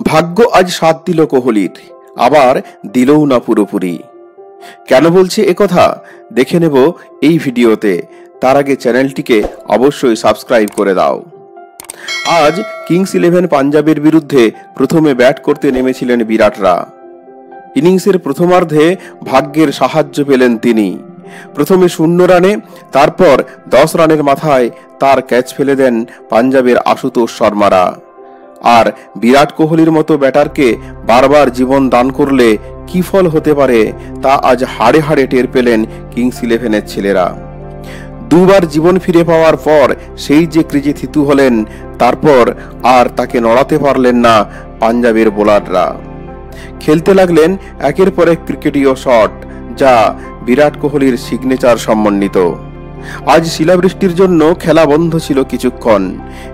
ভাগ্য আজ সাথ দিল কোহলির, আবার দিলও না পুরোপুরি। কেন বলছি একথা দেখে নেব এই ভিডিওতে। তার আগে চ্যানেলটিকে অবশ্যই সাবস্ক্রাইব করে দাও। আজ কিংস ইলেভেন পাঞ্জাবের বিরুদ্ধে প্রথমে ব্যাট করতে নেমেছিলেন বিরাটরা। ইনিংসের প্রথমার্ধে ভাগ্যের সাহায্য পেলেন তিনি। প্রথমে 0 রানে, তারপর 10 রানের মাথায় তার ক্যাচ ফেলে দেন পাঞ্জাবের আশুতোষ শর্মারা। আর বিরাট কোহলির মতো ব্যাটারকে বারবার জীবন দান করলে কি ফল হতে পারে তা আজ হাড়ে হাড়ে টের পেলেন কিংস ইলেভেনের ছেলেরা। দুবার জীবন ফিরে পাওয়ার পর সেই যে ক্রিজে থিতু হলেন, তারপর আর তাকে নড়াতে পারলেন না পাঞ্জাবের বোলাররা। খেলতে লাগলেন একের পর এক ক্রিকেটীয় শট, যা বিরাট কোহলির সিগনেচার সমন্বিত। আজ শিলাবৃষ্টির জন্য খেলা বন্ধ ছিল কিছুক্ষণ।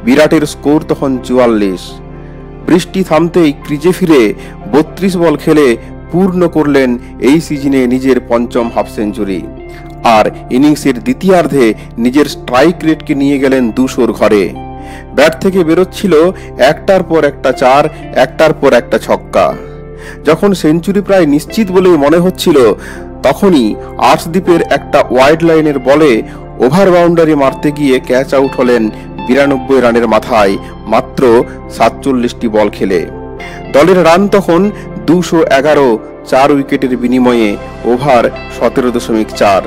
বিরাটের স্কোর তখন 44। বৃষ্টি থামতেই ক্রিজে ফিরে 32 বল খেলে পূর্ণ করলেন এই সিজনে নিজের পঞ্চম হাফ সেঞ্চুরি। আর ইনিংসের দ্বিতীয়ার্ধে নিজের স্ট্রাইক রেটকে নিয়ে গেলেন 200 ঘরে। ব্যাট থেকে বেরোচ্ছিল একটার পর একটা 4, একটার পর একটা ছক্কা। যখন সেঞ্চুরি প্রায় নিশ্চিত বলেই মনে হচ্ছিল, তখনই আর্শদীপের একটা ওয়াইড লাইনের বলে ওভার বাউন্ডারি মারতে গিয়ে ক্যাচ আউট হলেন 92 রানের মাথায় মাত্র 47টি বল খেলে। দলের রান তখন 211, 4 উইকেটের বিনিময়ে ওভার 17.4।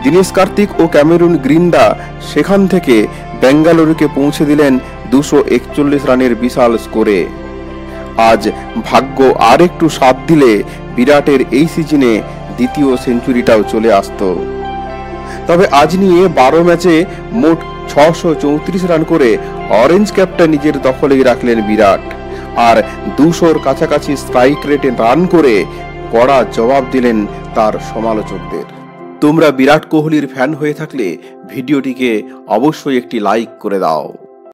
দীনেশ কার্তিক ও ক্যামেরুন গ্রিন্ডা সেখান থেকে বেঙ্গালুরুকে পৌঁছে দিলেন 241 রানের বিশাল স্কোরে। আজ ভাগ্য আর একটু সাথ দিলে বিরাটের এই সিজনে দ্বিতীয় সেঞ্চুরিটাও চলে আসতো। তবে আজ নিয়ে 12 ম্যাচে মোট 634 রান করে অরেঞ্জ ক্যাপটা নিজের দখলেই রাখলেন বিরাট। আর 200-র কাছাকাছি স্ট্রাইক রেটে রান করে কড়া জবাব দিলেন তার সমালোচকদের। তোমরা বিরাট কোহলির ফ্যান হয়ে থাকলে ভিডিওটিকে অবশ্যই একটি লাইক করে দাও।